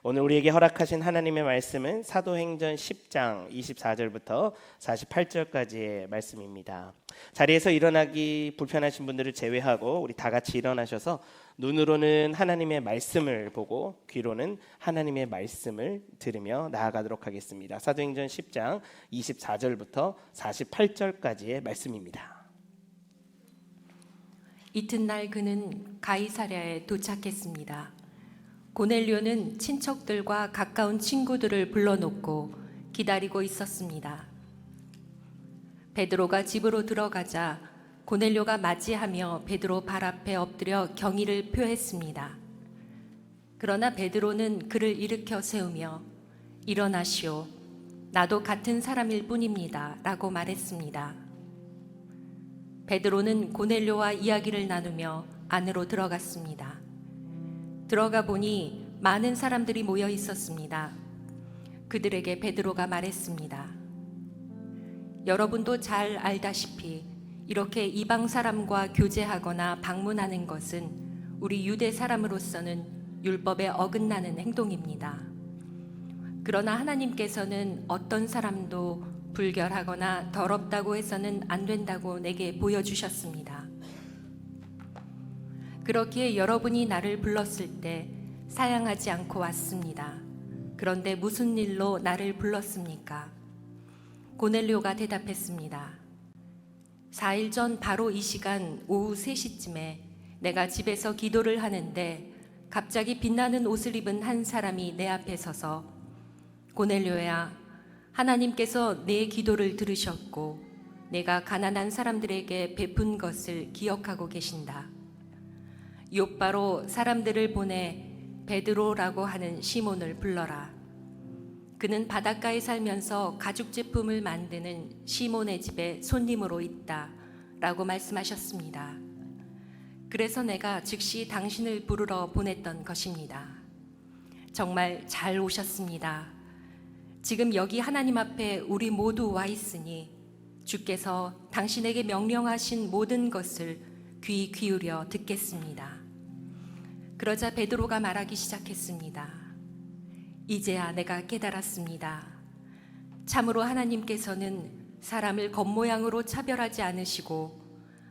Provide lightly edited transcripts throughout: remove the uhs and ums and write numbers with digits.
오늘 우리에게 허락하신 하나님의 말씀은 사도행전 10장 24절부터 48절까지의 말씀입니다. 자리에서 일어나기 불편하신 분들을 제외하고 우리 다 같이 일어나셔서 눈으로는 하나님의 말씀을 보고 귀로는 하나님의 말씀을 들으며 나아가도록 하겠습니다. 사도행전 10장 24절부터 48절까지의 말씀입니다. 이튿날 그는 가이사랴에 도착했습니다. 고넬료는 친척들과 가까운 친구들을 불러놓고 기다리고 있었습니다. 베드로가 집으로 들어가자 고넬료가 맞이하며 베드로 발 앞에 엎드려 경의를 표했습니다. 그러나 베드로는 그를 일으켜 세우며 일어나시오, 나도 같은 사람일 뿐입니다 라고 말했습니다. 베드로는 고넬료와 이야기를 나누며 안으로 들어갔습니다. 들어가 보니 많은 사람들이 모여 있었습니다. 그들에게 베드로가 말했습니다. 여러분도 잘 알다시피 이렇게 이방 사람과 교제하거나 방문하는 것은 우리 유대 사람으로서는 율법에 어긋나는 행동입니다. 그러나 하나님께서는 어떤 사람도 불결하거나 더럽다고 해서는 안 된다고 내게 보여주셨습니다. 그렇기에 여러분이 나를 불렀을 때 사양하지 않고 왔습니다. 그런데 무슨 일로 나를 불렀습니까? 고넬료가 대답했습니다. 4일 전 바로 이 시간 오후 3시쯤에 내가 집에서 기도를 하는데 갑자기 빛나는 옷을 입은 한 사람이 내 앞에 서서 고넬료야, 하나님께서 내 기도를 들으셨고 내가 가난한 사람들에게 베푼 것을 기억하고 계신다. 욥바로 사람들을 보내 베드로라고 하는 시몬을 불러라. 그는 바닷가에 살면서 가죽 제품을 만드는 시몬의 집에 손님으로 있다 라고 말씀하셨습니다. 그래서 내가 즉시 당신을 부르러 보냈던 것입니다. 정말 잘 오셨습니다. 지금 여기 하나님 앞에 우리 모두 와 있으니 주께서 당신에게 명령하신 모든 것을 귀 기울여 듣겠습니다. 그러자 베드로가 말하기 시작했습니다. 이제야 내가 깨달았습니다. 참으로 하나님께서는 사람을 겉모양으로 차별하지 않으시고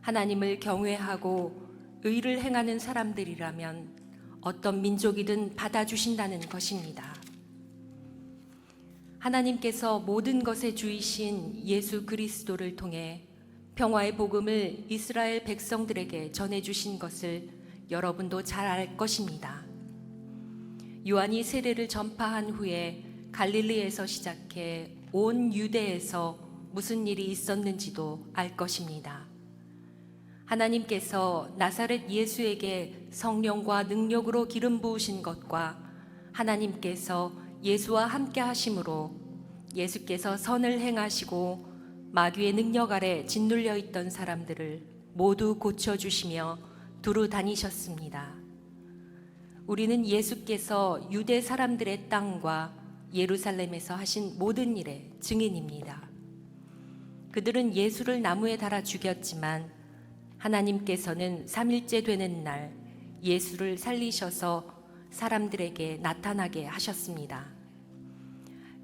하나님을 경외하고 의를 행하는 사람들이라면 어떤 민족이든 받아주신다는 것입니다. 하나님께서 모든 것의 주이신 예수 그리스도를 통해 평화의 복음을 이스라엘 백성들에게 전해주신 것을 여러분도 잘 알 것입니다. 요한이 세례를 전파한 후에 갈릴리에서 시작해 온 유대에서 무슨 일이 있었는지도 알 것입니다. 하나님께서 나사렛 예수에게 성령과 능력으로 기름 부으신 것과 하나님께서 예수와 함께 하심으로 예수께서 선을 행하시고 마귀의 능력 아래 짓눌려 있던 사람들을 모두 고쳐주시며 두루 다니셨습니다. 우리는 예수께서 유대 사람들의 땅과 예루살렘에서 하신 모든 일의 증인입니다. 그들은 예수를 나무에 달아 죽였지만 하나님께서는 3일째 되는 날 예수를 살리셔서 사람들에게 나타나게 하셨습니다.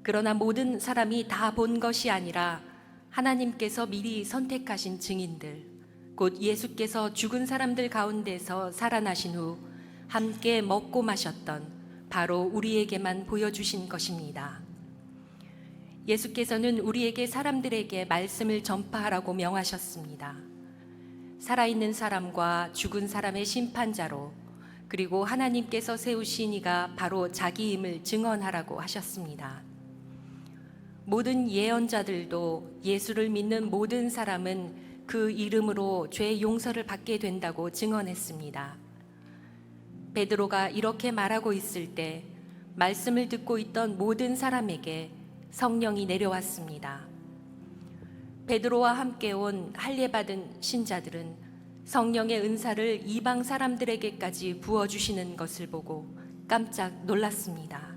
그러나 모든 사람이 다 본 것이 아니라 하나님께서 미리 선택하신 증인들, 곧 예수께서 죽은 사람들 가운데서 살아나신 후 함께 먹고 마셨던 바로 우리에게만 보여주신 것입니다. 예수께서는 우리에게 사람들에게 말씀을 전파하라고 명하셨습니다. 살아있는 사람과 죽은 사람의 심판자로, 그리고 하나님께서 세우신 이가 바로 자기임을 증언하라고 하셨습니다. 모든 예언자들도 예수를 믿는 모든 사람은 그 이름으로 죄 용서를 받게 된다고 증언했습니다. 베드로가 이렇게 말하고 있을 때 말씀을 듣고 있던 모든 사람에게 성령이 내려왔습니다. 베드로와 함께 온 할례받은 신자들은 성령의 은사를 이방 사람들에게까지 부어주시는 것을 보고 깜짝 놀랐습니다.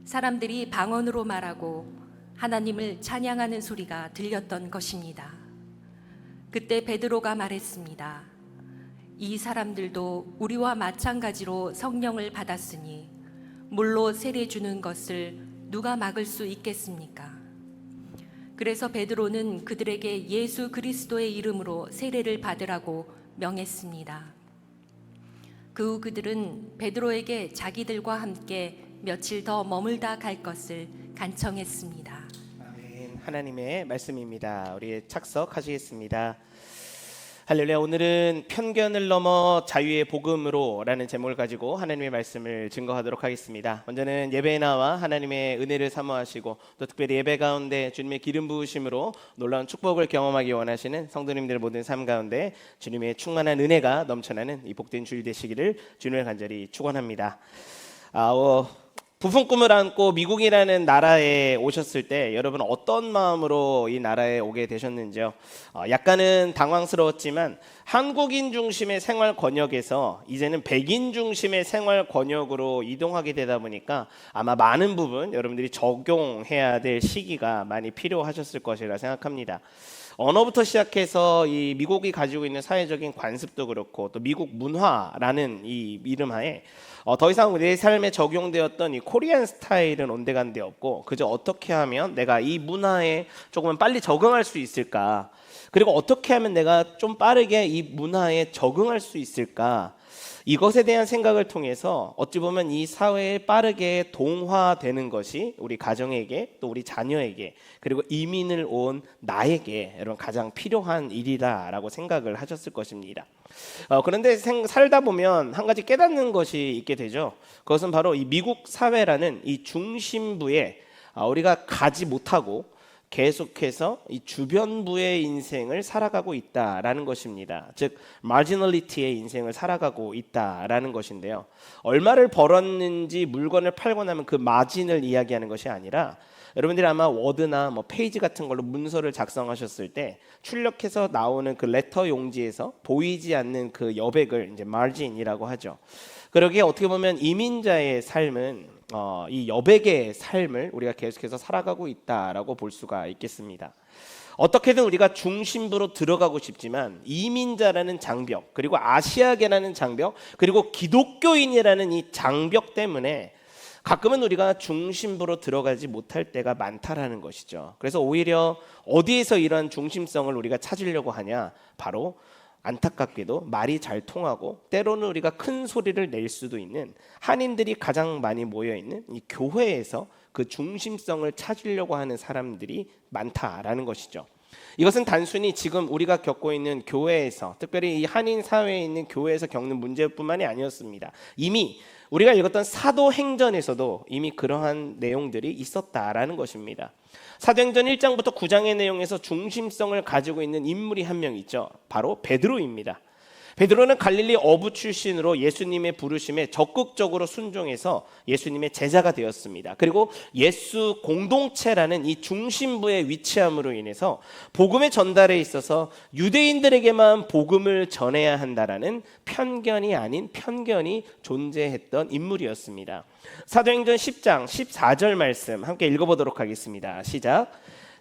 사람들이 방언으로 말하고 하나님을 찬양하는 소리가 들렸던 것입니다. 그때 베드로가 말했습니다. 이 사람들도 우리와 마찬가지로 성령을 받았으니 물로 세례 주는 것을 누가 막을 수 있겠습니까? 그래서 베드로는 그들에게 예수 그리스도의 이름으로 세례를 받으라고 명했습니다. 그 후 그들은 베드로에게 자기들과 함께 며칠 더 머물다 갈 것을 간청했습니다. 아멘. 하나님의 말씀입니다. 우리 착석하시겠습니다. 할렐루야. 오늘은 편견을 넘어 자유의 복음으로 라는 제목을 가지고 하나님의 말씀을 증거하도록 하겠습니다. 먼저는 예배에 나와 하나님의 은혜를 사모하시고 또 특별히 예배 가운데 주님의 기름 부으심으로 놀라운 축복을 경험하기 원하시는 성도님들 모든 삶 가운데 주님의 충만한 은혜가 넘쳐나는 이 복된 주일 되시기를 주님을 간절히 축원합니다. 부푼 꿈을 안고 미국이라는 나라에 오셨을 때 여러분 어떤 마음으로 이 나라에 오게 되셨는지요? 약간은 당황스러웠지만 한국인 중심의 생활 권역에서 이제는 백인 중심의 생활 권역으로 이동하게 되다 보니까 아마 많은 부분 여러분들이 적용해야 될 시기가 많이 필요하셨을 것이라 생각합니다. 언어부터 시작해서 이 미국이 가지고 있는 사회적인 관습도 그렇고 또 미국 문화라는 이 이름하에 더 이상 내 삶에 적용되었던 이 코리안 스타일은 온데간데 없고 그저 어떻게 하면 내가 이 문화에 조금은 빨리 적응할 수 있을까, 그리고 어떻게 하면 내가 좀 빠르게 이 문화에 적응할 수 있을까, 이것에 대한 생각을 통해서 어찌 보면 이 사회에 빠르게 동화되는 것이 우리 가정에게 또 우리 자녀에게 그리고 이민을 온 나에게 여러분 가장 필요한 일이다라고 생각을 하셨을 것입니다. 그런데 살다 보면 한 가지 깨닫는 것이 있게 되죠. 그것은 바로 이 미국 사회라는 이 중심부에 우리가 가지 못하고 계속해서 이 주변부의 인생을 살아가고 있다라는 것입니다. 즉 마지널리티의 인생을 살아가고 있다라는 것인데요. 얼마를 벌었는지 물건을 팔고 나면 그 마진을 이야기하는 것이 아니라, 여러분들이 아마 워드나 페이지 같은 걸로 문서를 작성하셨을 때 출력해서 나오는 그 레터 용지에서 보이지 않는 그 여백을 이제 마진이라고 하죠. 그러기에 어떻게 보면 이민자의 삶은 이 여백의 삶을 우리가 계속해서 살아가고 있다라고 볼 수가 있겠습니다. 어떻게든 우리가 중심부로 들어가고 싶지만 이민자라는 장벽, 그리고 아시아계라는 장벽, 그리고 기독교인이라는 이 장벽 때문에 가끔은 우리가 중심부로 들어가지 못할 때가 많다라는 것이죠. 그래서 오히려 어디에서 이런 중심성을 우리가 찾으려고 하냐, 바로 안타깝게도 말이 잘 통하고 때로는 우리가 큰 소리를 낼 수도 있는 한인들이 가장 많이 모여있는 이 교회에서 그 중심성을 찾으려고 하는 사람들이 많다라는 것이죠. 이것은 단순히 지금 우리가 겪고 있는 교회에서, 특별히 이 한인 사회에 있는 교회에서 겪는 문제뿐만이 아니었습니다. 이미 우리가 읽었던 사도행전에서도 이미 그러한 내용들이 있었다라는 것입니다. 사도행전 1장부터 9장의 내용에서 중심성을 가지고 있는 인물이 한 명 있죠. 바로 베드로입니다. 베드로는 갈릴리 어부 출신으로 예수님의 부르심에 적극적으로 순종해서 예수님의 제자가 되었습니다. 그리고 예수 공동체라는 이 중심부에 위치함으로 인해서 복음의 전달에 있어서 유대인들에게만 복음을 전해야 한다라는 편견이 아닌 편견이 존재했던 인물이었습니다. 사도행전 10장 14절 말씀 함께 읽어보도록 하겠습니다. 시작.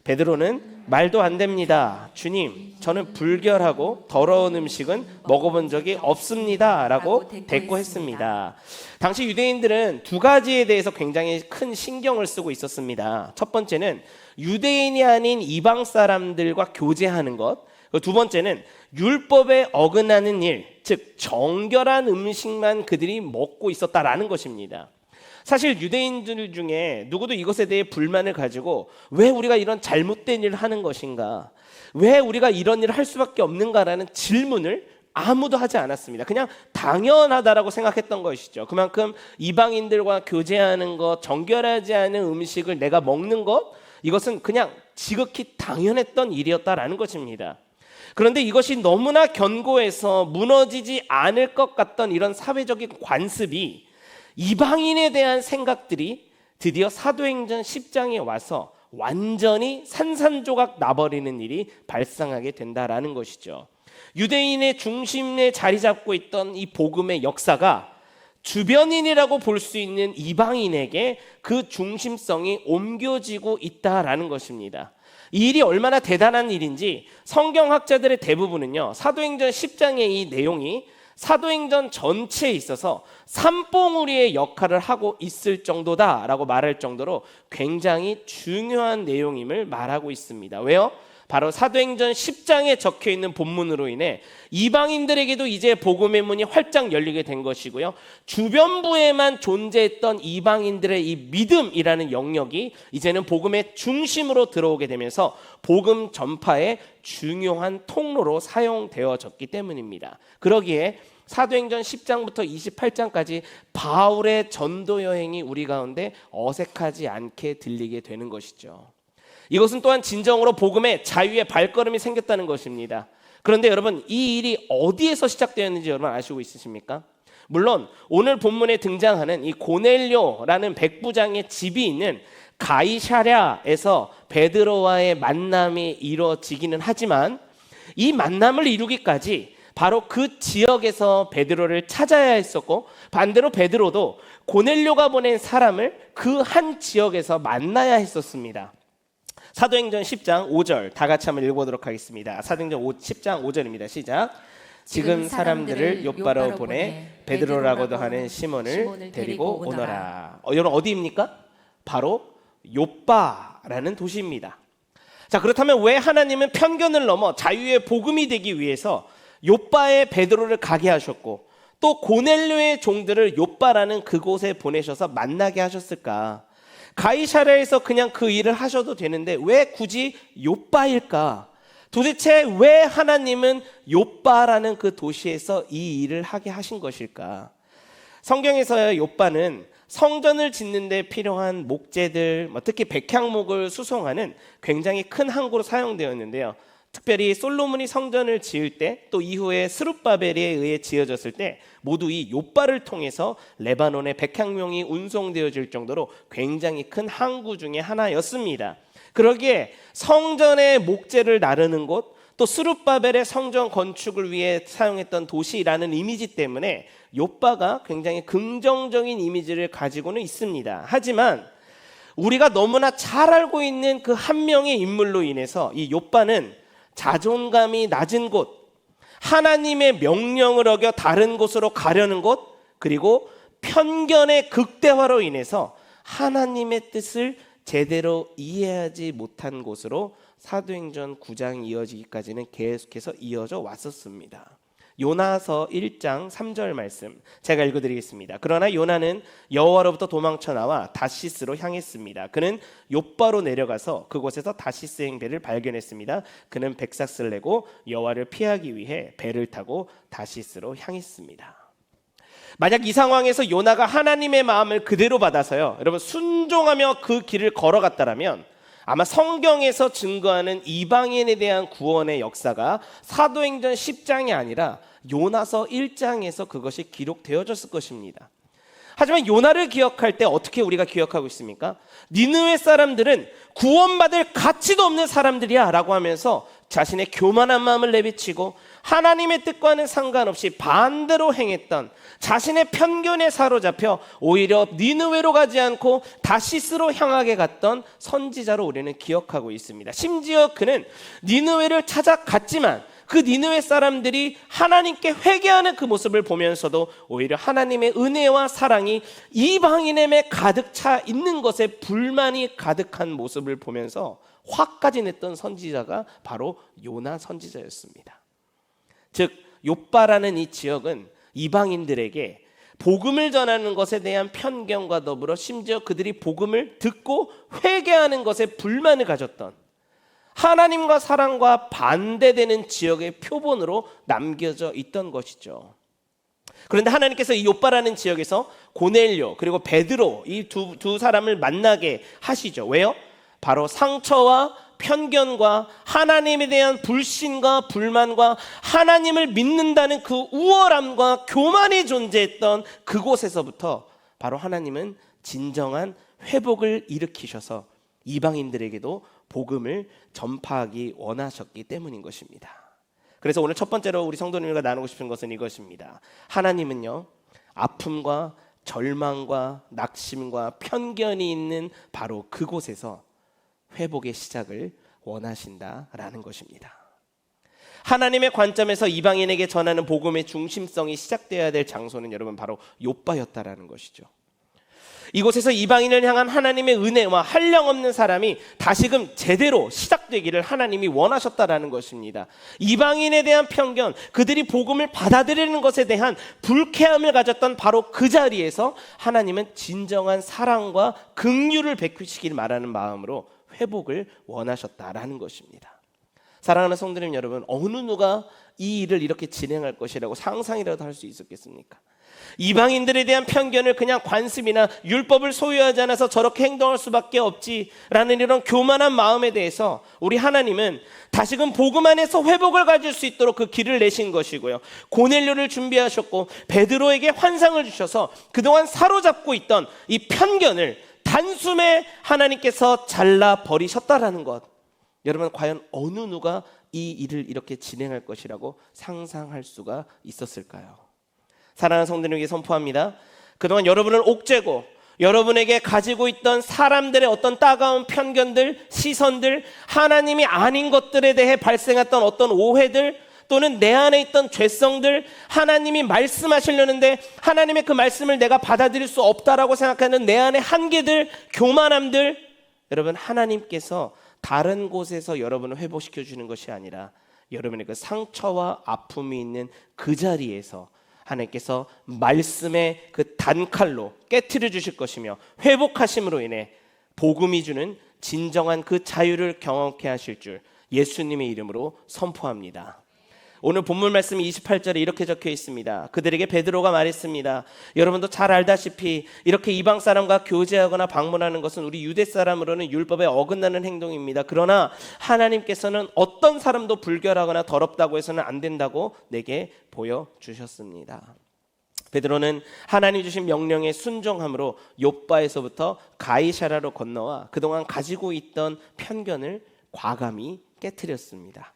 베드로는 말도 안 됩니다. 주님, 저는 불결하고 더러운 음식은 먹어본 적이 없습니다 라고 대꾸했습니다. 당시 유대인들은 두 가지에 대해서 굉장히 큰 신경을 쓰고 있었습니다. 첫 번째는 유대인이 아닌 이방 사람들과 교제하는 것, 두 번째는 율법에 어긋나는 일, 즉 정결한 음식만 그들이 먹고 있었다라는 것입니다. 사실 유대인들 중에 누구도 이것에 대해 불만을 가지고 왜 우리가 이런 잘못된 일을 하는 것인가, 왜 우리가 이런 일을 할 수밖에 없는가라는 질문을 아무도 하지 않았습니다. 그냥 당연하다라고 생각했던 것이죠. 그만큼 이방인들과 교제하는 것, 정결하지 않은 음식을 내가 먹는 것, 이것은 그냥 지극히 당연했던 일이었다라는 것입니다. 그런데 이것이 너무나 견고해서 무너지지 않을 것 같던 이런 사회적인 관습이, 이방인에 대한 생각들이 드디어 사도행전 10장에 와서 완전히 산산조각 나버리는 일이 발생하게 된다라는 것이죠. 유대인의 중심에 자리 잡고 있던 이 복음의 역사가 주변인이라고 볼 수 있는 이방인에게 그 중심성이 옮겨지고 있다라는 것입니다. 이 일이 얼마나 대단한 일인지 성경학자들의 대부분은요, 사도행전 10장의 이 내용이 사도행전 전체에 있어서 산봉우리의 역할을 하고 있을 정도다라고 말할 정도로 굉장히 중요한 내용임을 말하고 있습니다. 왜요? 바로 사도행전 10장에 적혀있는 본문으로 인해 이방인들에게도 이제 복음의 문이 활짝 열리게 된 것이고요, 주변부에만 존재했던 이방인들의 이 믿음이라는 영역이 이제는 복음의 중심으로 들어오게 되면서 복음 전파의 중요한 통로로 사용되어졌기 때문입니다. 그러기에 사도행전 10장부터 28장까지 바울의 전도 여행이 우리 가운데 어색하지 않게 들리게 되는 것이죠. 이것은 또한 진정으로 복음의 자유의 발걸음이 생겼다는 것입니다. 그런데 여러분, 이 일이 어디에서 시작되었는지 여러분 아시고 있으십니까? 물론 오늘 본문에 등장하는 이 고넬료라는 백부장의 집이 있는 가이사랴에서 베드로와의 만남이 이루어지기는 하지만, 이 만남을 이루기까지 바로 그 지역에서 베드로를 찾아야 했었고, 반대로 베드로도 고넬료가 보낸 사람을 그 한 지역에서 만나야 했었습니다. 사도행전 10장 5절 다 같이 한번 읽어보도록 하겠습니다. 사도행전 10장 5절입니다. 시작. 지금 사람들을 욥바로 보내 베드로라고도 하는 시몬을 데리고 오너라. 여러분, 어디입니까? 바로 욥바라는 도시입니다. 자, 그렇다면 왜 하나님은 편견을 넘어 자유의 복음이 되기 위해서 욥바에 베드로를 가게 하셨고, 또 고넬료의 종들을 욥바라는 그곳에 보내셔서 만나게 하셨을까? 가이사랴에서 그냥 그 일을 하셔도 되는데 왜 굳이 욥바일까? 도대체 왜 하나님은 욥바라는 그 도시에서 이 일을 하게 하신 것일까? 성경에서의 욥바는 성전을 짓는 데 필요한 목재들, 특히 백향목을 수송하는 굉장히 큰 항구로 사용되었는데요, 특별히 솔로몬이 성전을 지을 때, 또 이후에 스룹바벨에 의해 지어졌을 때 모두 이 욥바를 통해서 레바논의 백향목이 운송되어질 정도로 굉장히 큰 항구 중에 하나였습니다. 그러기에 성전의 목재를 나르는 곳, 또 스룹바벨의 성전 건축을 위해 사용했던 도시라는 이미지 때문에 욥바가 굉장히 긍정적인 이미지를 가지고는 있습니다. 하지만 우리가 너무나 잘 알고 있는 그 한 명의 인물로 인해서 이 욥바는 자존감이 낮은 곳, 하나님의 명령을 어겨 다른 곳으로 가려는 곳, 그리고 편견의 극대화로 인해서 하나님의 뜻을 제대로 이해하지 못한 곳으로 사도행전 9장이 이어지기까지는 계속해서 이어져 왔었습니다. 요나서 1장 3절 말씀 제가 읽어드리겠습니다. 그러나 요나는 여호와로부터 도망쳐 나와 다시스로 향했습니다. 그는 욥바로 내려가서 그곳에서 다시스행 배를 발견했습니다. 그는 백삭스를 내고 여호와를 피하기 위해 배를 타고 다시스로 향했습니다. 만약 이 상황에서 요나가 하나님의 마음을 그대로 받아서요, 여러분 순종하며 그 길을 걸어갔다라면 아마 성경에서 증거하는 이방인에 대한 구원의 역사가 사도행전 10장이 아니라 요나서 1장에서 그것이 기록되어졌을 것입니다. 하지만 요나를 기억할 때 어떻게 우리가 기억하고 있습니까? 니느웨 사람들은 구원받을 가치도 없는 사람들이야 라고 하면서 자신의 교만한 마음을 내비치고 하나님의 뜻과는 상관없이 반대로 행했던, 자신의 편견에 사로잡혀 오히려 니느웨로 가지 않고 다시스로 향하게 갔던 선지자로 우리는 기억하고 있습니다. 심지어 그는 니느웨를 찾아갔지만 그 니느웨 사람들이 하나님께 회개하는 그 모습을 보면서도 오히려 하나님의 은혜와 사랑이 이방인에게 가득 차 있는 것에 불만이 가득한 모습을 보면서 화까지 냈던 선지자가 바로 요나 선지자였습니다. 즉 욥바라는 이 지역은 이방인들에게 복음을 전하는 것에 대한 편견과 더불어 심지어 그들이 복음을 듣고 회개하는 것에 불만을 가졌던, 하나님과 사랑과 반대되는 지역의 표본으로 남겨져 있던 것이죠. 그런데 하나님께서 이 욥바라는 지역에서 고넬료 그리고 베드로 이 두 사람을 만나게 하시죠. 왜요? 바로 상처와 편견과 하나님에 대한 불신과 불만과 하나님을 믿는다는 그 우월함과 교만이 존재했던 그곳에서부터 바로 하나님은 진정한 회복을 일으키셔서 이방인들에게도 복음을 전파하기 원하셨기 때문인 것입니다. 그래서 오늘 첫 번째로 우리 성도님들과 나누고 싶은 것은 이것입니다. 하나님은요, 아픔과 절망과 낙심과 편견이 있는 바로 그곳에서 회복의 시작을 원하신다라는 것입니다. 하나님의 관점에서 이방인에게 전하는 복음의 중심성이 시작되어야 될 장소는 여러분 바로 욥바였다라는 것이죠. 이곳에서 이방인을 향한 하나님의 은혜와 한량없는 사람이 다시금 제대로 시작되기를 하나님이 원하셨다라는 것입니다. 이방인에 대한 편견, 그들이 복음을 받아들이는 것에 대한 불쾌함을 가졌던 바로 그 자리에서 하나님은 진정한 사랑과 긍휼을 베푸시길 말하는 마음으로 회복을 원하셨다라는 것입니다. 사랑하는 성도님 여러분, 어느 누가 이 일을 이렇게 진행할 것이라고 상상이라도 할 수 있었겠습니까? 이방인들에 대한 편견을 그냥 관습이나 율법을 소유하지 않아서 저렇게 행동할 수밖에 없지라는 이런 교만한 마음에 대해서 우리 하나님은 다시금 복음 안에서 회복을 가질 수 있도록 그 길을 내신 것이고요. 고넬료를 준비하셨고 베드로에게 환상을 주셔서 그동안 사로잡고 있던 이 편견을 단숨에 하나님께서 잘라버리셨다라는 것. 여러분, 과연 어느 누가 이 일을 이렇게 진행할 것이라고 상상할 수가 있었을까요? 사랑하는 성도님에게 선포합니다. 그동안 여러분을 옥죄고 여러분에게 가지고 있던 사람들의 어떤 따가운 편견들, 시선들, 하나님이 아닌 것들에 대해 발생했던 어떤 오해들, 또는 내 안에 있던 죄성들, 하나님이 말씀하시려는데 하나님의 그 말씀을 내가 받아들일 수 없다라고 생각하는 내 안의 한계들, 교만함들, 여러분, 하나님께서 다른 곳에서 여러분을 회복시켜 주는 것이 아니라 여러분의 그 상처와 아픔이 있는 그 자리에서 하나님께서 말씀의 그 단칼로 깨트려 주실 것이며 회복하심으로 인해 복음이 주는 진정한 그 자유를 경험케 하실 줄 예수님의 이름으로 선포합니다. 오늘 본문 말씀 28절에 이렇게 적혀 있습니다. 그들에게 베드로가 말했습니다. 여러분도 잘 알다시피 이렇게 이방 사람과 교제하거나 방문하는 것은 우리 유대 사람으로는 율법에 어긋나는 행동입니다. 그러나 하나님께서는 어떤 사람도 불결하거나 더럽다고 해서는 안 된다고 내게 보여주셨습니다. 베드로는 하나님 주신 명령에 순종함으로 욥바에서부터 가이사랴로 건너와 그동안 가지고 있던 편견을 과감히 깨트렸습니다.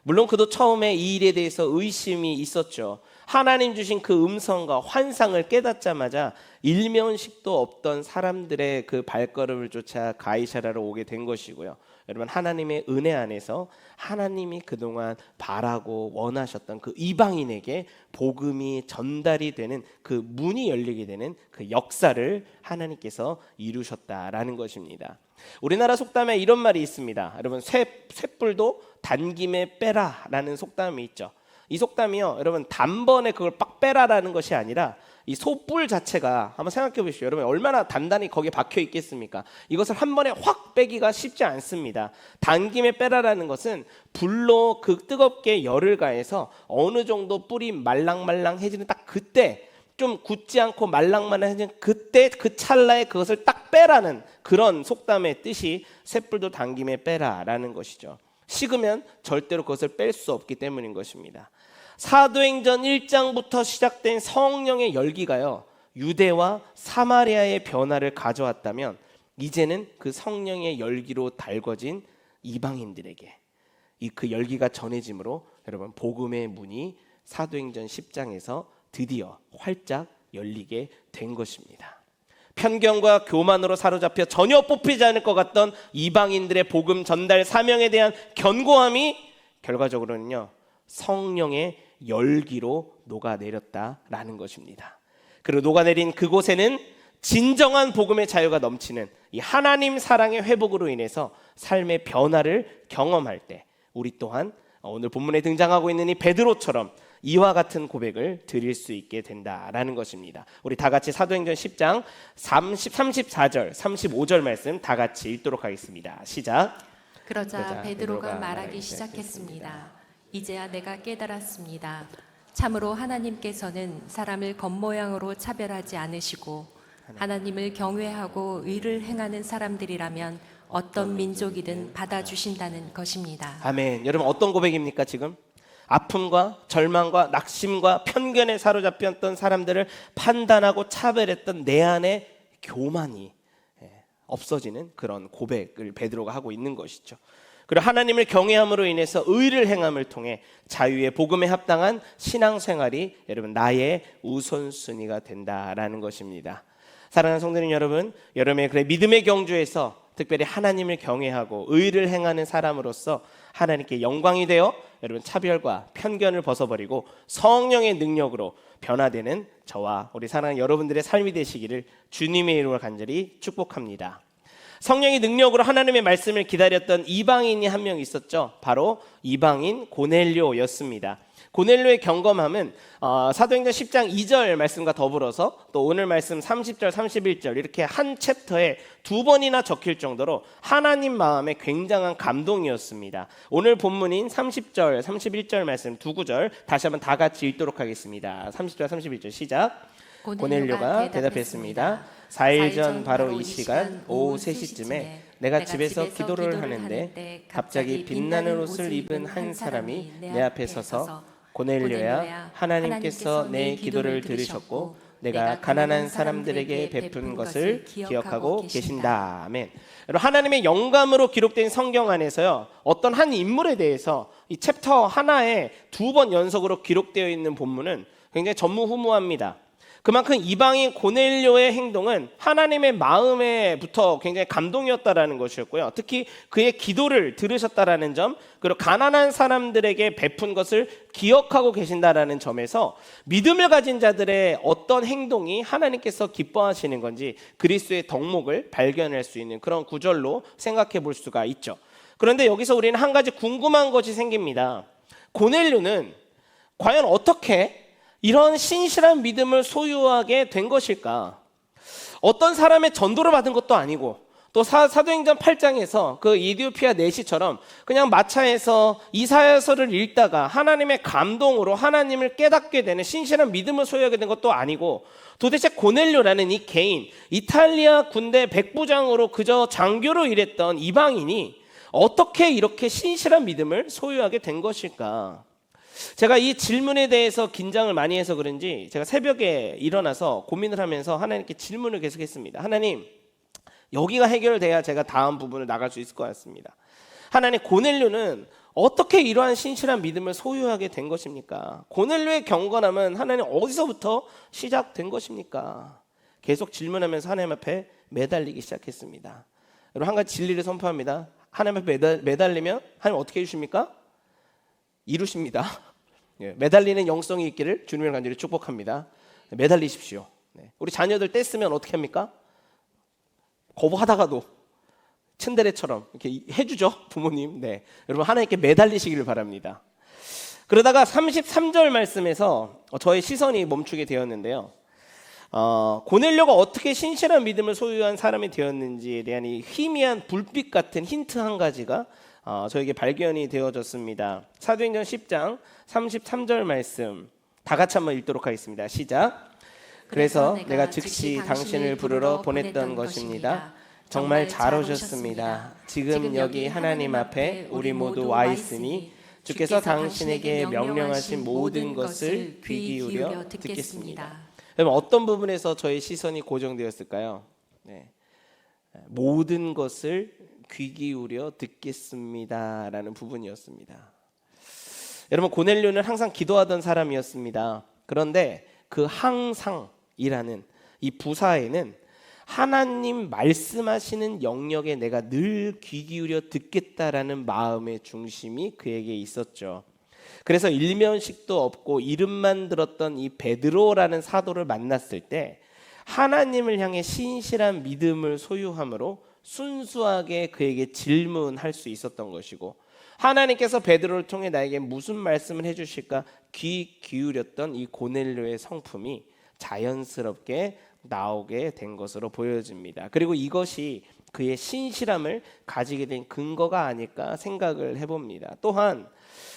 물론 그도 처음에 이 일에 대해서 의심이 있었죠. 하나님 주신 그 음성과 환상을 깨닫자마자 일면식도 없던 사람들의 그 발걸음을 쫓아 가이사랴로 오게 된 것이고요. 여러분, 하나님의 은혜 안에서 하나님이 그동안 바라고 원하셨던 그 이방인에게 복음이 전달이 되는 그 문이 열리게 되는 그 역사를 하나님께서 이루셨다라는 것입니다. 우리나라 속담에 이런 말이 있습니다. 여러분, 쇳불도 단김에 빼라라는 속담이 있죠. 이 속담이요, 여러분, 단번에 그걸 빡 빼라라는 것이 아니라 이 소뿔 자체가 한번 생각해 보십시오. 여러분, 얼마나 단단히 거기에 박혀 있겠습니까? 이것을 한 번에 확 빼기가 쉽지 않습니다. 단김에 빼라라는 것은 불로 그 뜨겁게 열을 가해서 어느 정도 뿔이 말랑말랑해지는 딱 그때, 좀 굳지 않고 말랑말랑해지는 그때 그 찰나에 그것을 딱 빼라는 그런 속담의 뜻이 쇳불도 단김에 빼라라는 것이죠. 식으면 절대로 그것을 뺄 수 없기 때문인 것입니다. 사도행전 1장부터 시작된 성령의 열기가요, 유대와 사마리아의 변화를 가져왔다면 이제는 그 성령의 열기로 달궈진 이방인들에게 그 열기가 전해짐으로 여러분, 복음의 문이 사도행전 10장에서 드디어 활짝 열리게 된 것입니다. 편견과 교만으로 사로잡혀 전혀 뽑히지 않을 것 같던 이방인들의 복음 전달 사명에 대한 견고함이 결과적으로는요, 성령의 열기로 녹아내렸다라는 것입니다. 그리고 녹아내린 그곳에는 진정한 복음의 자유가 넘치는 이 하나님 사랑의 회복으로 인해서 삶의 변화를 경험할 때 우리 또한 오늘 본문에 등장하고 있는 이 베드로처럼 이와 같은 고백을 드릴 수 있게 된다라는 것입니다. 우리 다 같이 사도행전 10장 34절, 35절 말씀 다 같이 읽도록 하겠습니다. 시작. 그러자 베드로가 말하기 시작했습니다. 이제야 내가 깨달았습니다. 참으로 하나님께서는 사람을 겉모양으로 차별하지 않으시고 하나님을 경외하고 의를 행하는 사람들이라면 어떤 민족이든 받아주신다는 것입니다. 아멘. 여러분, 어떤 고백입니까 지금? 아픔과 절망과 낙심과 편견에 사로잡혔던 사람들을 판단하고 차별했던 내 안의 교만이 없어지는 그런 고백을 베드로가 하고 있는 것이죠. 그리고 하나님을 경외함으로 인해서 의를 행함을 통해 자유의 복음에 합당한 신앙생활이 여러분 나의 우선순위가 된다라는 것입니다. 사랑하는 성도님 여러분, 여러분의 믿음의 경주에서 특별히 하나님을 경외하고 의를 행하는 사람으로서 하나님께 영광이 되어 여러분 차별과 편견을 벗어버리고 성령의 능력으로 변화되는 저와 우리 사랑하는 여러분들의 삶이 되시기를 주님의 이름으로 간절히 축복합니다. 성령의 능력으로 하나님의 말씀을 기다렸던 이방인이 한 명 있었죠. 바로 이방인 고넬료였습니다. 고넬료의 경검함은 사도행전 10장 2절 말씀과 더불어서 또 오늘 말씀 30절 31절 이렇게 한 챕터에 2번이나 적힐 정도로 하나님 마음에 굉장한 감동이었습니다. 오늘 본문인 30절 31절 말씀 두 구절 다시 한번 다 같이 읽도록 하겠습니다. 30절 31절 시작. 고넬료가 대답했습니다. 4일 전 바로 이 시간 오후 3시쯤에 내가 집에서 기도를 하는데 갑자기 빛나는 옷을 입은 한 사람이 내 앞에 서서 고넬료야, 하나님께서 내 기도를 들으셨고 내가 가난한 사람들에게 베푼 것을 기억하고 계신다. 아멘. 여러분, 하나님의 영감으로 기록된 성경 안에서요, 어떤 한 인물에 대해서 이 챕터 하나에 2번 연속으로 기록되어 있는 본문은 굉장히 전무후무합니다. 그만큼 이방인 고넬료의 행동은 하나님의 마음에부터 굉장히 감동이었다라는 것이었고요. 특히 그의 기도를 들으셨다라는 점, 그리고 가난한 사람들에게 베푼 것을 기억하고 계신다라는 점에서 믿음을 가진 자들의 어떤 행동이 하나님께서 기뻐하시는 건지 그리스도의 덕목을 발견할 수 있는 그런 구절로 생각해 볼 수가 있죠. 그런데 여기서 우리는 한 가지 궁금한 것이 생깁니다. 고넬료는 과연 어떻게 이런 신실한 믿음을 소유하게 된 것일까? 어떤 사람의 전도를 받은 것도 아니고 또 사도행전 8장에서 그 이디오피아 내시처럼 그냥 마차에서 이사야서를 읽다가 하나님의 감동으로 하나님을 깨닫게 되는 신실한 믿음을 소유하게 된 것도 아니고 도대체 고넬료라는 이 개인, 이탈리아 군대 백부장으로 그저 장교로 일했던 이방인이 어떻게 이렇게 신실한 믿음을 소유하게 된 것일까? 제가 이 질문에 대해서 긴장을 많이 해서 그런지 제가 새벽에 일어나서 고민을 하면서 하나님께 질문을 계속했습니다. 하나님, 여기가 해결돼야 제가 다음 부분을 나갈 수 있을 것 같습니다. 하나님, 고넬료는 어떻게 이러한 신실한 믿음을 소유하게 된 것입니까? 고넬료의 경건함은 하나님 어디서부터 시작된 것입니까? 계속 질문하면서 하나님 앞에 매달리기 시작했습니다. 여러분, 한 가지 진리를 선포합니다. 하나님 앞에 매달리면 하나님 어떻게 해주십니까? 이루십니다. 매달리는 영성이 있기를 주님을 간절히 축복합니다. 매달리십시오. 우리 자녀들 떼쓰면 어떻게 합니까? 거부하다가도 츤데레처럼 이렇게 해주죠, 부모님. 네, 여러분 하나님께 매달리시기를 바랍니다. 그러다가 33절 말씀에서 저의 시선이 멈추게 되었는데요. 고넬료가 어떻게 신실한 믿음을 소유한 사람이 되었는지에 대한 이 희미한 불빛 같은 힌트 한 가지가 저에게 발견이 되어졌습니다. 사도행전 10장 33절 말씀 다 같이 한번 읽도록 하겠습니다. 시작. 그래서 내가 즉시 당신을 부르러 보냈던 것입니다. 정말 잘 오셨습니다. 지금 여기 하나님 앞에 우리 모두 와 있으니 주께서 당신에게 명령하신 모든 것을 귀 기울여 듣겠습니다. 여러분, 어떤 부분에서 저의 시선이 고정되었을까요? 네. 모든 것을 귀 기울여 듣겠습니다라는 부분이었습니다. 여러분, 고넬료는 항상 기도하던 사람이었습니다. 그런데 그 항상이라는 이 부사에는 하나님 말씀하시는 영역에 내가 늘 귀 기울여 듣겠다라는 마음의 중심이 그에게 있었죠. 그래서 일면식도 없고 이름만 들었던 이 베드로라는 사도를 만났을 때 하나님을 향해 신실한 믿음을 소유함으로 순수하게 그에게 질문할 수 있었던 것이고, 하나님께서 베드로를 통해 나에게 무슨 말씀을 해주실까 귀 기울였던 이 고넬료의 성품이 자연스럽게 나오게 된 것으로 보여집니다. 그리고 이것이 그의 신실함을 가지게 된 근거가 아닐까 생각을 해봅니다. 또한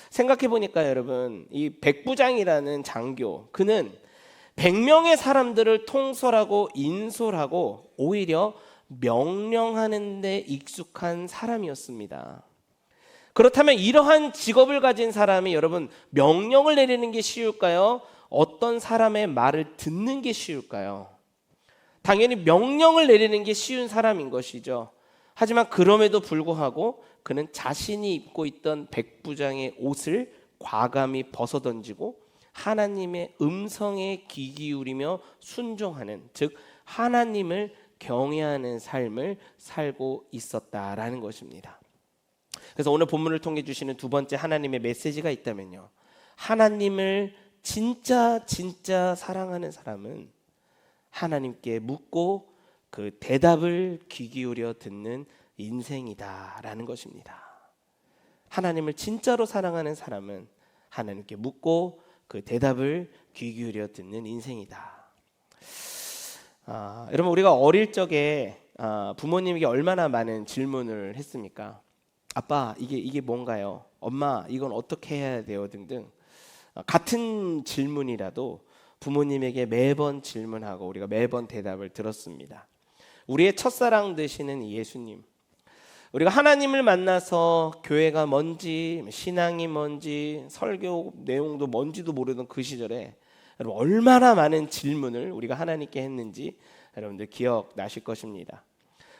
생각해 보니까 여러분, 이 백부장이라는 장교, 그는 100명의 사람들을 통솔하고 인솔하고 오히려 명령하는 데 익숙한 사람이었습니다. 그렇다면 이러한 직업을 가진 사람이 여러분 명령을 내리는 게 쉬울까요? 어떤 사람의 말을 듣는 게 쉬울까요? 당연히 명령을 내리는 게 쉬운 사람인 것이죠. 하지만 그럼에도 불구하고 그는 자신이 입고 있던 백부장의 옷을 과감히 벗어던지고 하나님의 음성에 귀 기울이며 순종하는, 즉 하나님을 경외하는 삶을 살고 있었다라는 것입니다. 그래서 오늘 본문을 통해 주시는 두 번째 하나님의 메시지가 있다면요, 하나님을 진짜 사랑하는 사람은 하나님께 묻고 그 대답을 귀 기울여 듣는 인생이다라는 것입니다. 하나님을 진짜로 사랑하는 사람은 하나님께 묻고 그 대답을 귀 기울여 듣는 인생이다. 여러분, 우리가 어릴 적에 부모님에게 얼마나 많은 질문을 했습니까? 아빠, 이게 뭔가요? 엄마, 이건 어떻게 해야 돼요? 등등. 같은 질문이라도 부모님에게 매번 질문하고 우리가 매번 대답을 들었습니다. 우리의 첫사랑 되시는 예수님, 우리가 하나님을 만나서 교회가 뭔지, 신앙이 뭔지, 설교 내용도 뭔지도 모르던 그 시절에 여러분, 얼마나 많은 질문을 우리가 하나님께 했는지 여러분들 기억나실 것입니다.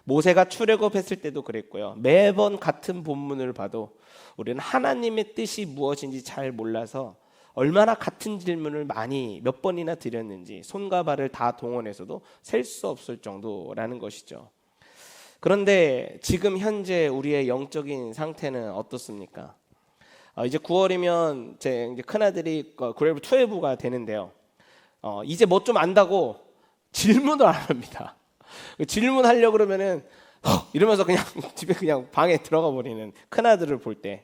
모세가 출애굽했을 때도 그랬고요. 매번 같은 본문을 봐도 우리는 하나님의 뜻이 무엇인지 잘 몰라서 얼마나 같은 질문을 많이 몇 번이나 드렸는지 손과 발을 다 동원해서도 셀 수 없을 정도라는 것이죠. 그런데 지금 현재 우리의 영적인 상태는 어떻습니까? 이제 9월이면 제 큰아들이 그레이브 투웨브가 되는데요. 이제 뭐 좀 안다고 질문을 안 합니다. 질문하려고 그러면은 이러면서 그냥 집에 그냥 방에 들어가 버리는 큰아들을 볼 때,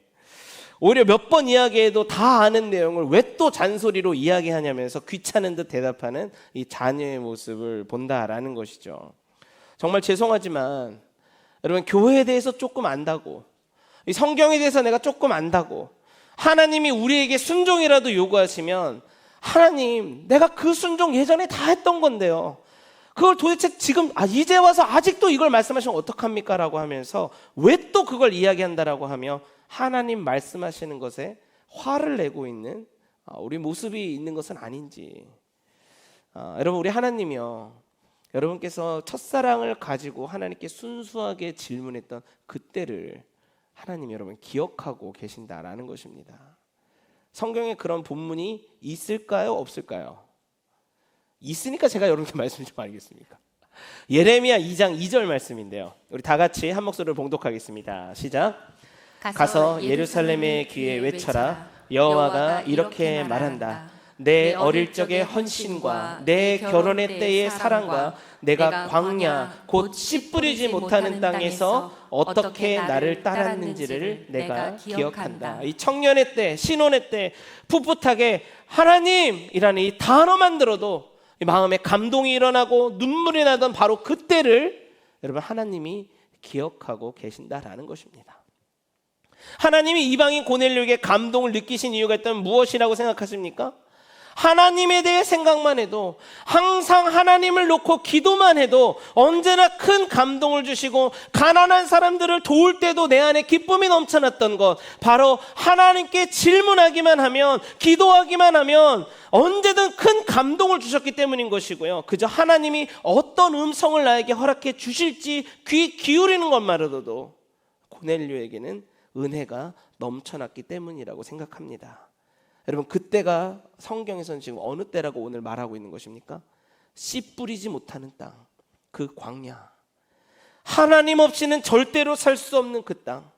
오히려 몇 번 이야기해도 다 아는 내용을 왜 또 잔소리로 이야기하냐면서 귀찮은 듯 대답하는 이 자녀의 모습을 본다라는 것이죠. 정말 죄송하지만 여러분, 교회에 대해서 조금 안다고, 이 성경에 대해서 내가 조금 안다고 하나님이 우리에게 순종이라도 요구하시면, 하나님, 내가 그 순종 예전에 다 했던 건데요, 그걸 도대체 지금 이제 와서 아직도 이걸 말씀하시면 어떡합니까? 라고 하면서 왜 또 그걸 이야기한다라고 하며 하나님 말씀하시는 것에 화를 내고 있는 우리 모습이 있는 것은 아닌지. 여러분, 우리 하나님이요, 여러분께서 첫사랑을 가지고 하나님께 순수하게 질문했던 그때를 하나님 여러분 기억하고 계신다라는 것입니다. 성경에 그런 본문이 있을까요? 없을까요? 있으니까 제가 여러분께 말씀 좀 알겠습니까? 예레미야 2장 2절 말씀인데요, 우리 다 같이 한 목소리를 봉독하겠습니다. 시작. 가서 예루살렘의 귀에 외쳐라. 여호와가 이렇게 말한다. 내 어릴 적의 헌신과 내 결혼의 때의 사랑과 내가 광야 곧 씨 뿌리지 못하는 땅에서 어떻게 나를 따랐는지를 내가 기억한다. 이 청년의 때, 신혼의 때 풋풋하게 하나님이라는 이 단어만 들어도 이 마음에 감동이 일어나고 눈물이 나던 바로 그때를 여러분 하나님이 기억하고 계신다라는 것입니다. 하나님이 이방인 고넬료에게 감동을 느끼신 이유가 있다면 무엇이라고 생각하십니까? 하나님에 대해 생각만 해도, 항상 하나님을 놓고 기도만 해도 언제나 큰 감동을 주시고 가난한 사람들을 도울 때도 내 안에 기쁨이 넘쳐났던 것, 바로 하나님께 질문하기만 하면, 기도하기만 하면 언제든 큰 감동을 주셨기 때문인 것이고요. 그저 하나님이 어떤 음성을 나에게 허락해 주실지 귀 기울이는 것만으로도 고넬료에게는 은혜가 넘쳐났기 때문이라고 생각합니다. 여러분, 그때가 성경에서는 지금 어느 때라고 오늘 말하고 있는 것입니까? 씨 뿌리지 못하는 땅, 그 광야, 하나님 없이는 절대로 살 수 없는 그 땅,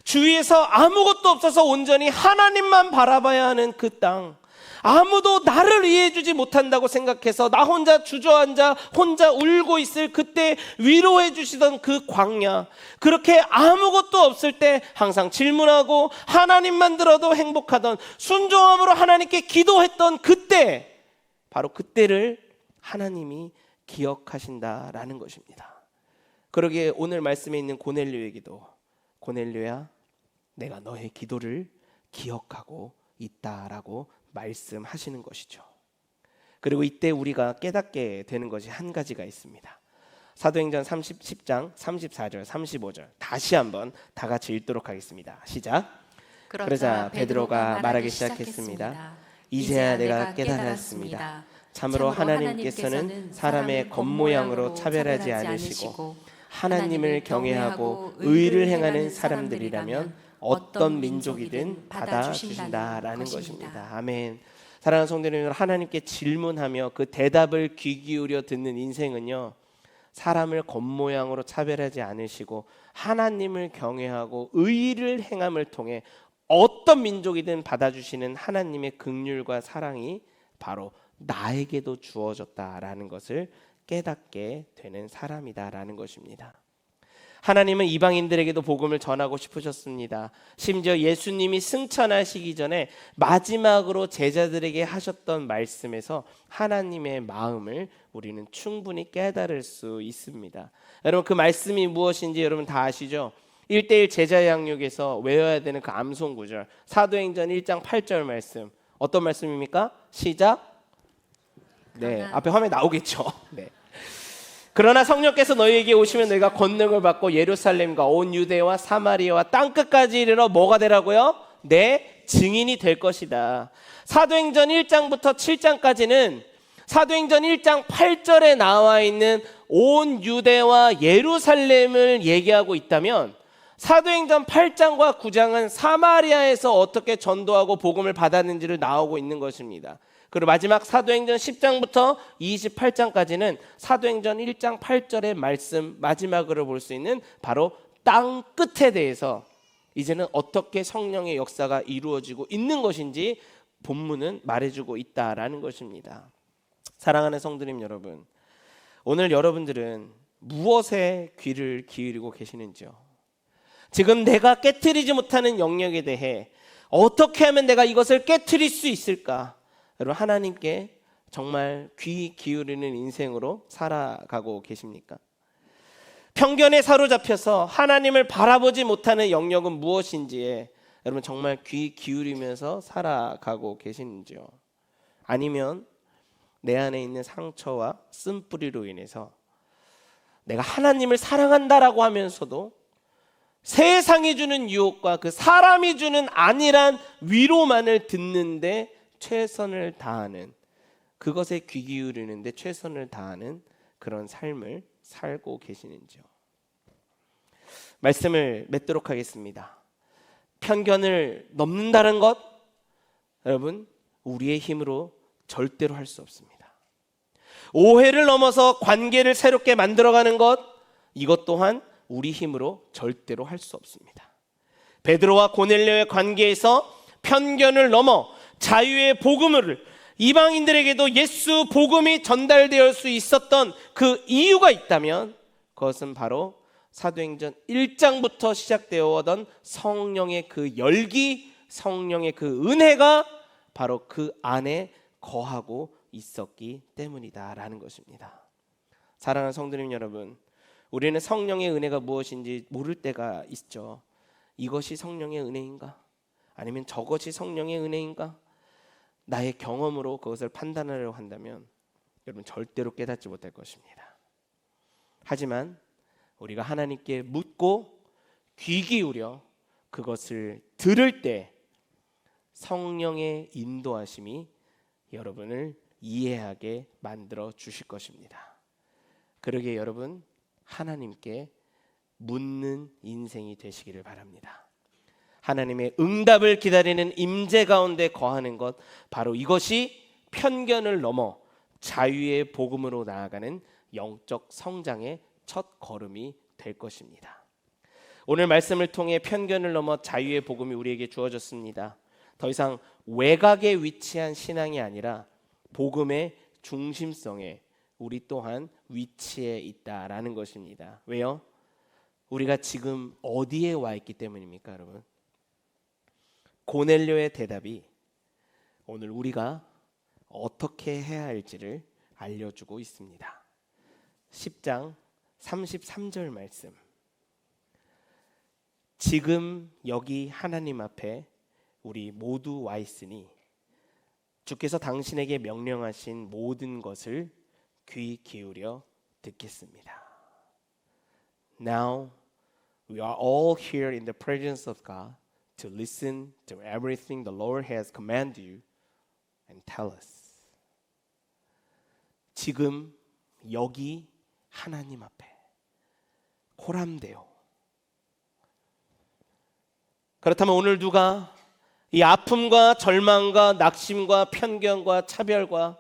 주위에서 아무것도 없어서 온전히 하나님만 바라봐야 하는 그 땅, 아무도 나를 이해해주지 못한다고 생각해서 나 혼자 주저앉아 혼자 울고 있을 그때 위로해 주시던 그 광야, 그렇게 아무것도 없을 때 항상 질문하고 하나님만 들어도 행복하던, 순종함으로 하나님께 기도했던 그때, 바로 그때를 하나님이 기억하신다라는 것입니다. 그러기에 오늘 말씀에 있는 고넬료에게도, 고넬료야, 내가 너의 기도를 기억하고 있다라고 말씀하시는 것이죠. 그리고 이때 우리가 깨닫게 되는 것이 한 가지가 있습니다. 사도행전 10장 34절 35절 다시 한번 다 같이 읽도록 하겠습니다. 시작. 그러자 베드로가 말하기 시작했습니다. 이제야 내가 깨달았습니다. 참으로 하나님께서는 사람의 겉모양으로 차별하지 않으시고 하나님을 경외하고 의를 행하는 사람들이라면 어떤 민족이든 받아주신다라는 것입니다. 아멘. 사랑하는 성도 여러분, 하나님께 질문하며 그 대답을 귀 기울여 듣는 인생은요, 사람을 겉모양으로 차별하지 않으시고 하나님을 경외하고 의를 행함을 통해 어떤 민족이든 받아주시는 하나님의 긍휼과 사랑이 바로 나에게도 주어졌다라는 것을 깨닫게 되는 사람이다라는 것입니다. 하나님은 이방인들에게도 복음을 전하고 싶으셨습니다. 심지어 예수님이 승천하시기 전에 마지막으로 제자들에게 하셨던 말씀에서 하나님의 마음을 우리는 충분히 깨달을 수 있습니다. 여러분, 그 말씀이 무엇인지 여러분 다 아시죠? 1:1 제자 양육에서 외워야 되는 그 암송 구절, 사도행전 1장 8절 말씀, 어떤 말씀입니까? 시작. 네, 앞에 화면에 나오겠죠. 네. 그러나 성령께서 너희에게 오시면 너희가 권능을 받고 예루살렘과 온 유대와 사마리아와 땅끝까지 이르러 뭐가 되라고요? 내 증인이 될 것이다. 사도행전 1장부터 7장까지는 사도행전 1장 8절에 나와 있는 온 유대와 예루살렘을 얘기하고 있다면 사도행전 8장과 9장은 사마리아에서 어떻게 전도하고 복음을 받았는지를 나오고 있는 것입니다. 그리고 마지막 사도행전 10장부터 28장까지는 사도행전 1장 8절의 말씀 마지막으로 볼 수 있는 바로 땅 끝에 대해서 이제는 어떻게 성령의 역사가 이루어지고 있는 것인지 본문은 말해주고 있다라는 것입니다. 사랑하는 성도님 여러분, 오늘 여러분들은 무엇에 귀를 기울이고 계시는지요? 지금 내가 깨트리지 못하는 영역에 대해 어떻게 하면 내가 이것을 깨트릴 수 있을까? 여러분, 하나님께 정말 귀 기울이는 인생으로 살아가고 계십니까? 편견에 사로잡혀서 하나님을 바라보지 못하는 영역은 무엇인지에 여러분 정말 귀 기울이면서 살아가고 계시는지요? 아니면 내 안에 있는 상처와 쓴뿌리로 인해서 내가 하나님을 사랑한다라고 하면서도 세상이 주는 유혹과 그 사람이 주는 안일한 위로만을 듣는데 최선을 다하는, 그것에 귀 기울이는데 최선을 다하는 그런 삶을 살고 계시는지요? 말씀을 맺도록 하겠습니다. 편견을 넘는다는 것, 여러분 우리의 힘으로 절대로 할 수 없습니다. 오해를 넘어서 관계를 새롭게 만들어가는 것, 이것 또한 우리 힘으로 절대로 할 수 없습니다. 베드로와 고넬료의 관계에서 편견을 넘어 자유의 복음을 이방인들에게도 예수 복음이 전달될 수 있었던 그 이유가 있다면 그것은 바로 사도행전 1장부터 시작되어 오던 성령의 그 열기, 성령의 그 은혜가 바로 그 안에 거하고 있었기 때문이다라는 것입니다. 사랑하는 성도님 여러분, 우리는 성령의 은혜가 무엇인지 모를 때가 있죠. 이것이 성령의 은혜인가? 아니면 저것이 성령의 은혜인가? 나의 경험으로 그것을 판단하려고 한다면 여러분 절대로 깨닫지 못할 것입니다. 하지만 우리가 하나님께 묻고 귀 기울여 그것을 들을 때 성령의 인도하심이 여러분을 이해하게 만들어 주실 것입니다. 그러기에 여러분 하나님께 묻는 인생이 되시기를 바랍니다. 하나님의 응답을 기다리는 임재 가운데 거하는 것, 바로 이것이 편견을 넘어 자유의 복음으로 나아가는 영적 성장의 첫 걸음이 될 것입니다. 오늘 말씀을 통해 편견을 넘어 자유의 복음이 우리에게 주어졌습니다. 더 이상 외곽에 위치한 신앙이 아니라 복음의 중심성에 우리 또한 위치해 있다라는 것입니다. 왜요? 우리가 지금 어디에 와 있기 때문입니까, 여러분? 고넬료의 대답이 오늘 우리가 어떻게 해야 할지를 알려주고 있습니다. 10장 33절 말씀. 지금 여기 하나님 앞에 우리 모두 와 있으니 주께서 당신에게 명령하신 모든 것을 귀 기울여 듣겠습니다. Now we are all here in the presence of God to listen to everything the Lord has commanded you and tell us. 지금 여기 하나님 앞에 코람데오. 그렇다면 오늘 누가 이 아픔과 절망과 낙심과 편견과 차별과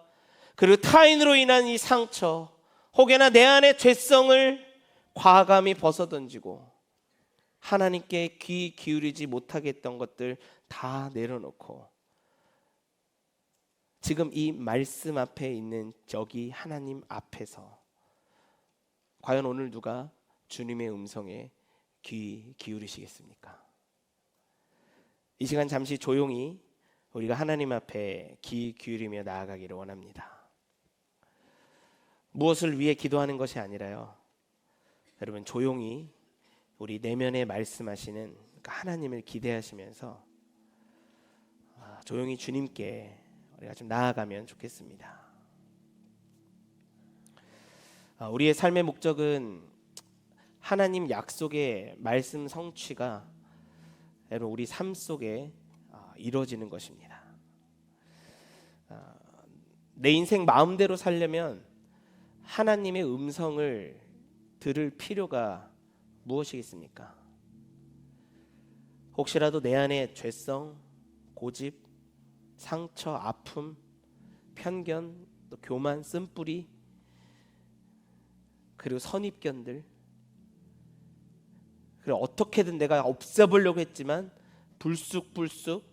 그리고 타인으로 인한 이 상처, 혹여나 내 안의 죄성을 과감히 벗어던지고 하나님께 귀 기울이지 못하게 했던 것들 다 내려놓고 지금 이 말씀 앞에 있는 저기 하나님 앞에서 과연 오늘 누가 주님의 음성에 귀 기울이시겠습니까? 이 시간 잠시 조용히 우리가 하나님 앞에 귀 기울이며 나아가기를 원합니다. 무엇을 위해 기도하는 것이 아니라요, 여러분 조용히 우리 내면에 말씀하시는 하나님을 기대하시면서 조용히 주님께 우리가 좀 나아가면 좋겠습니다. 우리의 삶의 목적은 하나님 약속의 말씀 성취가 여러분 우리 삶 속에 이루어지는 것입니다. 내 인생 마음대로 살려면 하나님의 음성을 들을 필요가 무엇이겠습니까? 혹시라도 내 안에 죄성, 고집, 상처, 아픔, 편견, 또 교만, 쓴뿌리, 그리고 선입견들, 그리고 어떻게든 내가 없애보려고 했지만 불쑥불쑥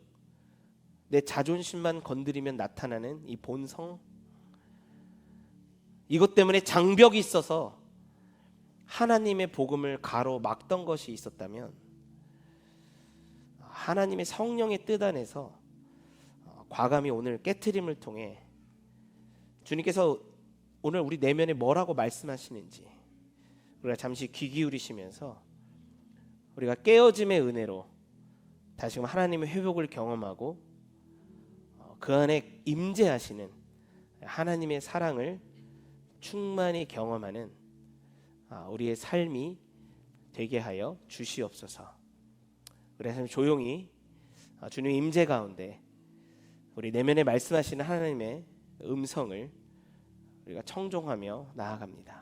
내 자존심만 건드리면 나타나는 이 본성, 이것 때문에 장벽이 있어서 하나님의 복음을 가로막던 것이 있었다면 하나님의 성령의 뜻 안에서 과감히 오늘 깨트림을 통해 주님께서 오늘 우리 내면에 뭐라고 말씀하시는지 우리가 잠시 귀 기울이시면서 우리가 깨어짐의 은혜로 다시금 하나님의 회복을 경험하고 그 안에 임재하시는 하나님의 사랑을 충만히 경험하는 우리의 삶이 되게 하여 주시옵소서. 그래서 조용히 주님의 임재 가운데 우리 내면에 말씀하시는 하나님의 음성을 우리가 청종하며 나아갑니다.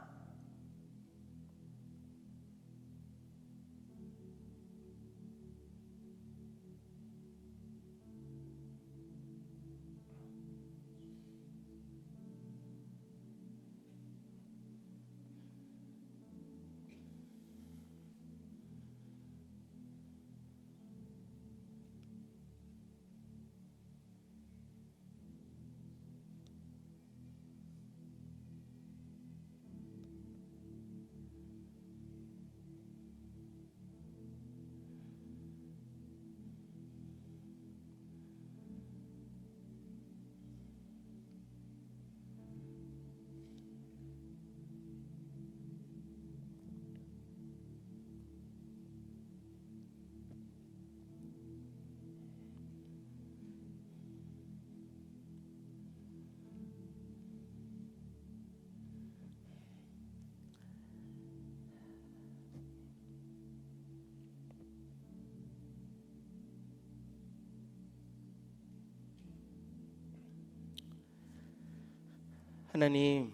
하나님,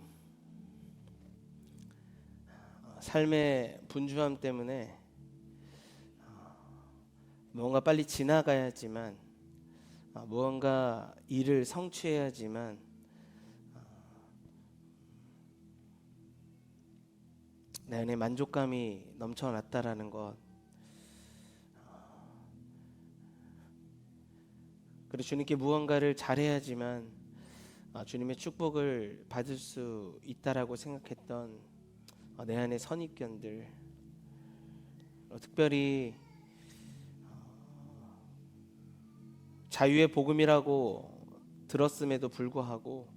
삶의 분주함 때문에 무언가 빨리 지나가야지만, 무언가 일을 성취해야지만 내 안에 만족감이 넘쳐났다라는 것, 그리고 주님께 무언가를 잘해야지만 주님의 축복을 받을 수 있다라고 생각했던 내 안의 선입견들, 특별히 자유의 복음이라고 들었음에도 불구하고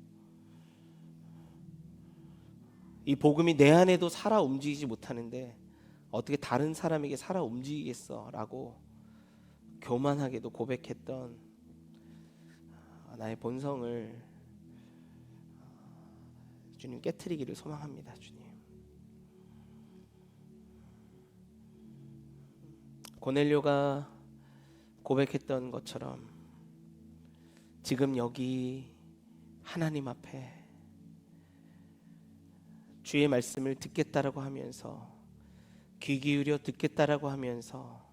이 복음이 내 안에도 살아 움직이지 못하는데 어떻게 다른 사람에게 살아 움직이겠어 라고 교만하게도 고백했던 나의 본성을 주님 깨트리기를 소망합니다. 주님, 고넬료가 고백했던 것처럼 지금 여기 하나님 앞에 주의 말씀을 듣겠다라고 하면서, 귀 기울여 듣겠다라고 하면서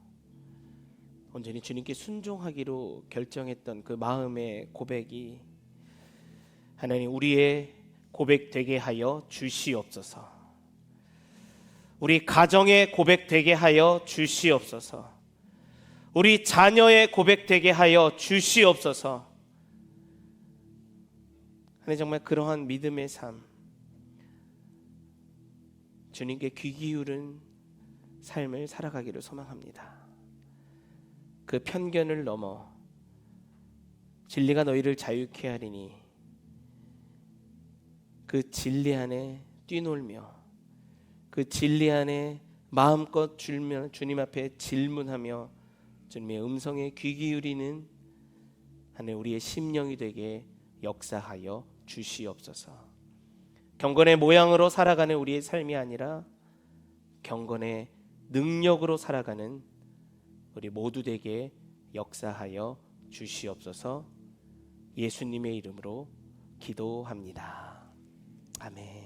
온전히 주님께 순종하기로 결정했던 그 마음의 고백이 하나님 우리의 고백되게 하여 주시옵소서. 우리 가정의 고백되게 하여 주시옵소서. 우리 자녀의 고백되게 하여 주시옵소서. 하나님, 정말 그러한 믿음의 삶, 주님께 귀 기울은 삶을 살아가기를 소망합니다. 그 편견을 넘어 진리가 너희를 자유케 하리니 그 진리 안에 뛰놀며 그 진리 안에 마음껏 주님 앞에 질문하며 주님의 음성에 귀 기울이는 하나님, 우리의 심령이 되게 역사하여 주시옵소서. 경건의 모양으로 살아가는 우리의 삶이 아니라 경건의 능력으로 살아가는 우리 모두 되게 역사하여 주시옵소서. 예수님의 이름으로 기도합니다. 아멘.